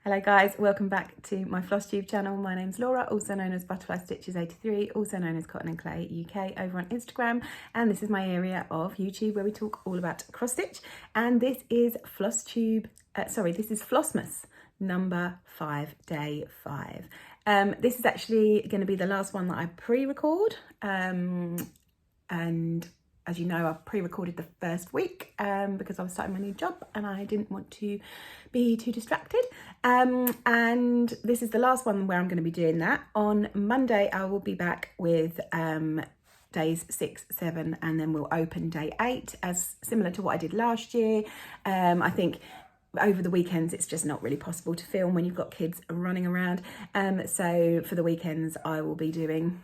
Hello guys, welcome back to my FlossTube channel. My name's Laura, also known as Butterfly Stitches 83, also known as Cotton and Clay UK over on Instagram, and this is my area of YouTube where we talk all about cross stitch. And this is this is Flossmas number 5, day 5. This is actually going to be the last one that I pre-record, and as you know, I've pre-recorded the first week because I was starting my new job and I didn't want to be too distracted. And this is the last one where I'm going to be doing that. On Monday, I will be back with days 6, 7, and then we'll open day 8, as similar to what I did last year. I think over the weekends it's just not really possible to film when you've got kids running around, so for the weekends I will be doing,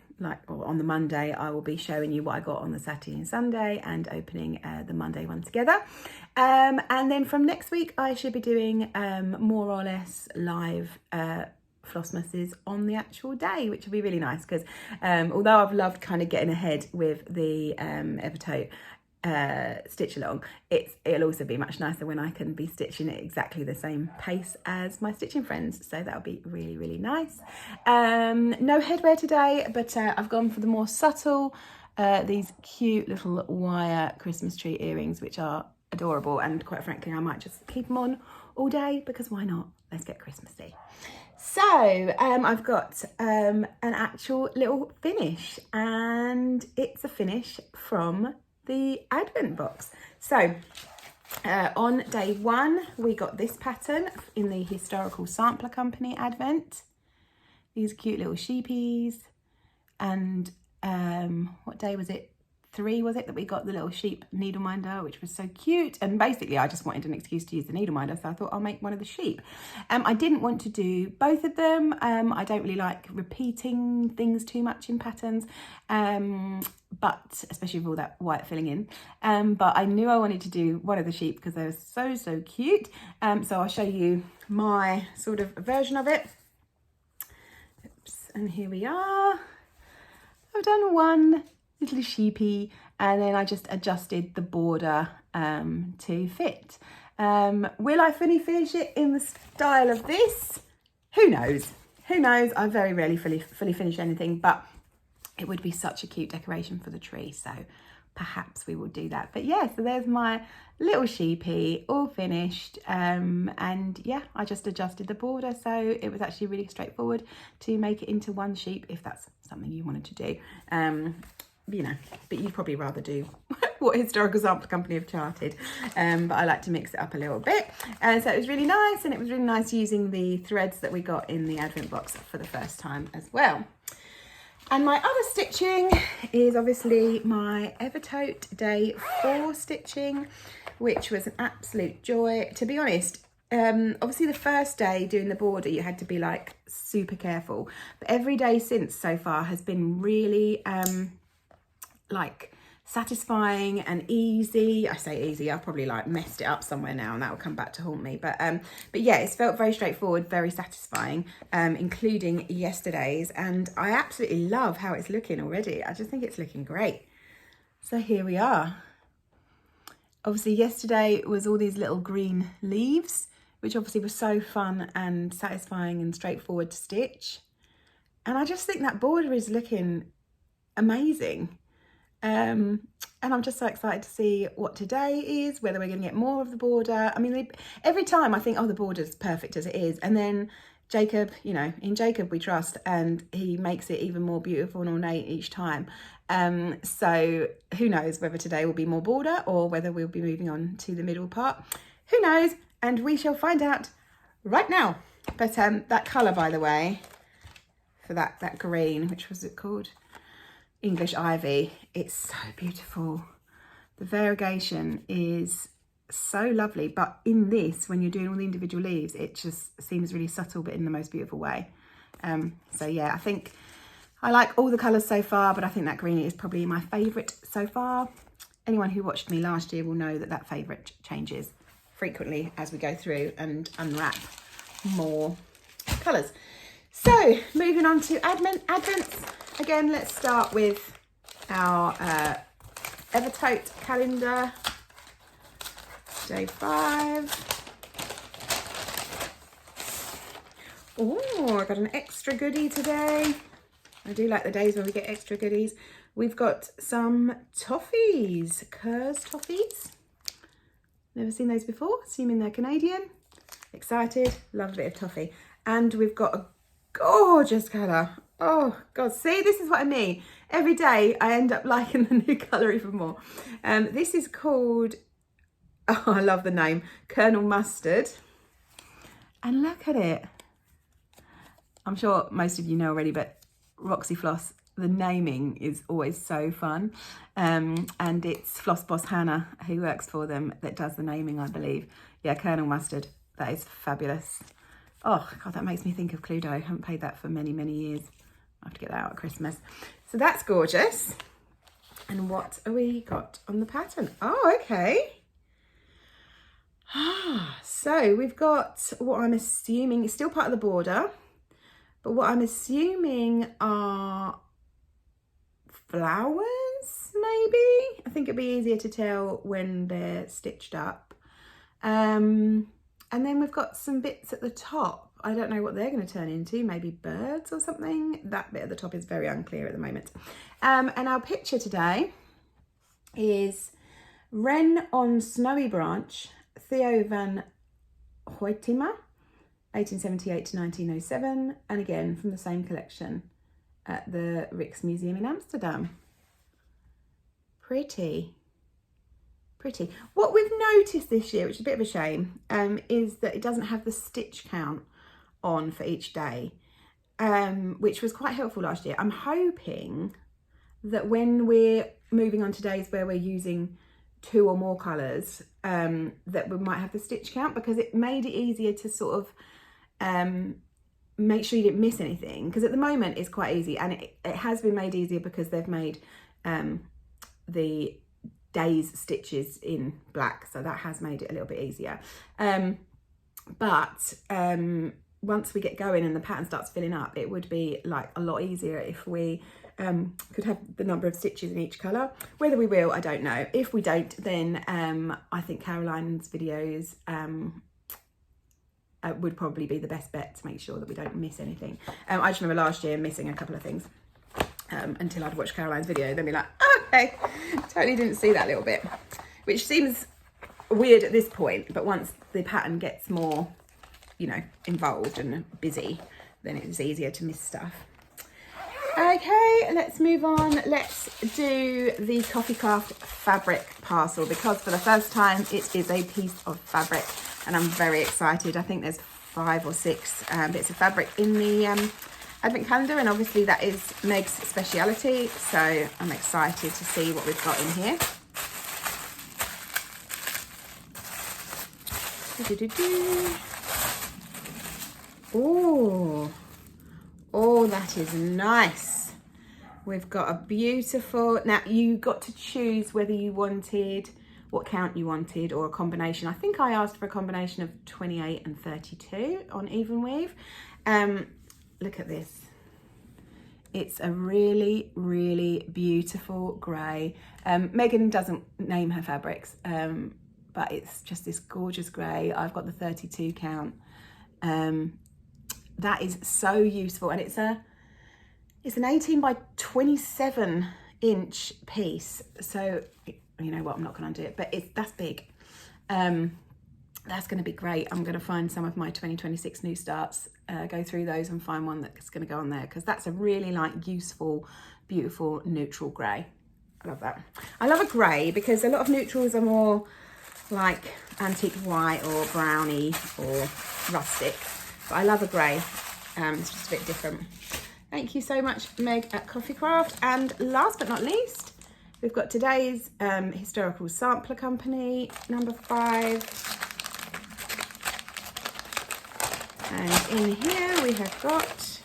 on the Monday I will be showing you what I got on the Saturday and Sunday and opening the Monday one together, and then from next week I should be doing more or less live Flossmasses on the actual day, which will be really nice because although I've loved kind of getting ahead with the Everote stitch along, it'll also be much nicer when I can be stitching at exactly the same pace as my stitching friends, so that'll be really, really nice. No headwear today, but I've gone for the more subtle, these cute little wire Christmas tree earrings, which are adorable, and quite frankly I might just keep them on all day because why not? Let's get Christmassy. So I've got an actual little finish, and it's a finish from the Advent box. So on day 1 we got this pattern in the Historical Sampler Company Advent, these cute little sheepies, and what day was it? 3 was it that we got the little sheep needle minder, which was so cute. And basically I just wanted an excuse to use the needle minder, so I thought I'll make one of the sheep. I didn't want to do both of them. I don't really like repeating things too much in patterns, but especially with all that white filling in, but I knew I wanted to do one of the sheep because they were so cute. So I'll show you my sort of version of it. Oops, and here we are. I've done one little sheepy, and then I just adjusted the border to fit. Will I finish it in the style of this? Who knows? Who knows? I very rarely fully finish anything, but it would be such a cute decoration for the tree, so perhaps we will do that. But yeah, so there's my little sheepy all finished, and yeah, I just adjusted the border, so it was actually really straightforward to make it into one sheep if that's something you wanted to do. You know, but you'd probably rather do what Historical Sampler Company have charted, but I like to mix it up a little bit, and so it was really nice, and it was really nice using the threads that we got in the Advent box for the first time as well. And my other stitching is obviously my Everote day 4 stitching, which was an absolute joy. To be honest, obviously the first day doing the border you had to be like super careful, but every day since so far has been really like satisfying and easy. I say easy, I've probably like messed it up somewhere now and that will come back to haunt me, but yeah, it's felt very straightforward, very satisfying, including yesterday's, and I absolutely love how it's looking already. I just think it's looking great. So here we are. Obviously yesterday was all these little green leaves, which obviously was so fun and satisfying and straightforward to stitch, and I just think that border is looking amazing. And I'm just so excited to see what today is, whether we're going to get more of the border. I mean, every time I think, oh, the border's perfect as it is, and then Jacob, you know, in Jacob we trust, and he makes it even more beautiful and ornate each time. So who knows whether today will be more border or whether we'll be moving on to the middle part. Who knows? And we shall find out right now. But that colour, by the way, for that green, which was it called? English Ivy, it's so beautiful. The variegation is so lovely, but in this, when you're doing all the individual leaves, it just seems really subtle but in the most beautiful way. So yeah, I think I like all the colours so far, but I think that green is probably my favourite so far. Anyone who watched me last year will know that favourite changes frequently as we go through and unwrap more colours. So moving on to Advents. Again, let's start with our Everote calendar, day 5. Oh, I got an extra goodie today. I do like the days when we get extra goodies. We've got some toffees, Kerr's toffees. Never seen those before, assuming they're Canadian. Excited, love a bit of toffee. And we've got a gorgeous colour. Oh God, see, this is what I mean. Every day I end up liking the new colour even more. This is called, oh, I love the name, Colonel Mustard. And look at it. I'm sure most of you know already, but Roxy Floss, the naming is always so fun. And it's Floss Boss Hannah, who works for them, that does the naming, I believe. Yeah, Colonel Mustard, that is fabulous. Oh God, that makes me think of Cluedo. I haven't played that for many, many years. I have to get that out at Christmas. So that's gorgeous. And what have we got on the pattern? Oh, okay. So we've got what I'm assuming is still part of the border, but what I'm assuming are flowers, maybe? I think it'd be easier to tell when they're stitched up. And then we've got some bits at the top. I don't know what they're going to turn into, maybe birds or something. That bit at the top is very unclear at the moment. And our picture today is Wren on Snowy Branch, Theo van Hoytima, 1878 to 1907, and again from the same collection at the Rijksmuseum in Amsterdam. Pretty. What we've noticed this year, which is a bit of a shame, is that it doesn't have the stitch count on for each day, which was quite helpful last year. I'm hoping that when we're moving on to days where we're using 2 or more colours, that we might have the stitch count, because it made it easier to sort of make sure you didn't miss anything, because at the moment it's quite easy, and it has been made easier because they've made the days stitches in black, so that has made it a little bit easier. But once we get going and the pattern starts filling up, it would be like a lot easier if we could have the number of stitches in each colour. Whether we will, I don't know. If we don't, then I think Caroline's videos would probably be the best bet to make sure that we don't miss anything. I just remember last year missing a couple of things until I'd watched Caroline's video, then be like, oh, okay, totally didn't see that little bit, which seems weird at this point, but once the pattern gets more, you know, involved and busy, then it's easier to miss stuff. Okay, let's move on. Let's do the Coffee Craft fabric parcel, because for the first time it is a piece of fabric and I'm very excited. I think there's 5 or 6 bits of fabric in the advent calendar, and obviously that is Meg's speciality, so I'm excited to see what we've got in here. Oh, that is nice. We've got a beautiful, now you got to choose whether you wanted, what count you wanted, or a combination. I think I asked for a combination of 28 and 32 on even weave. Look at this. It's a really, really beautiful grey. Megan doesn't name her fabrics, but it's just this gorgeous grey. I've got the 32 count. That is so useful, and it's an 18 by 27 inch piece. So you know what, I'm not going to undo it, but that's big. That's going to be great. I'm going to find some of my 2026 new starts, go through those and find one that's going to go on there, because that's a really like useful, beautiful neutral grey. I love that. I love a grey because a lot of neutrals are more like antique white or browny or rustic, but I love a grey. It's just a bit different. Thank you so much, Meg at Coffee Craft. And last but not least, we've got today's Historical Sampler Company, number 5. And in here we have got,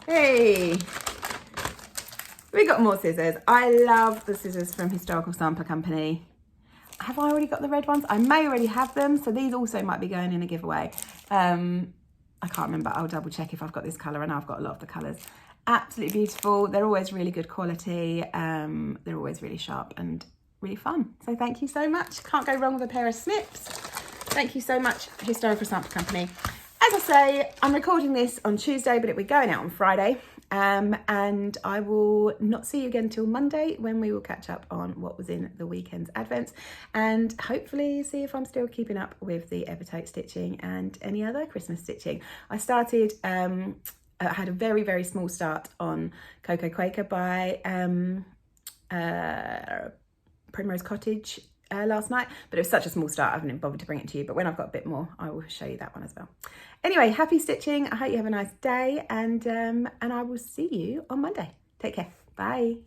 hey, we got more scissors. I love the scissors from Historical Sampler Company. Have I already got the red ones? I may already have them, so these also might be going in a giveaway. I can't remember. I'll double check if I've got this colour, and I've got a lot of the colours. Absolutely beautiful. They're always really good quality. They're always really sharp and really fun. So thank you so much. Can't go wrong with a pair of snips. Thank you so much, Historical Sampler Company. As as I say, I'm recording this on Tuesday, but it'll be going out on Friday. And I will not see you again till Monday, when we will catch up on what was in the weekend's advents, and hopefully see if I'm still keeping up with the Everote stitching and any other Christmas stitching. I started, I had a very, very small start on Coco Quaker by Primrose Cottage last night, but it was such a small start I haven't even bothered to bring it to you, but when I've got a bit more I will show you that one as well. Anyway, happy stitching. I hope you have a nice day, and I will see you on Monday. Take care. Bye.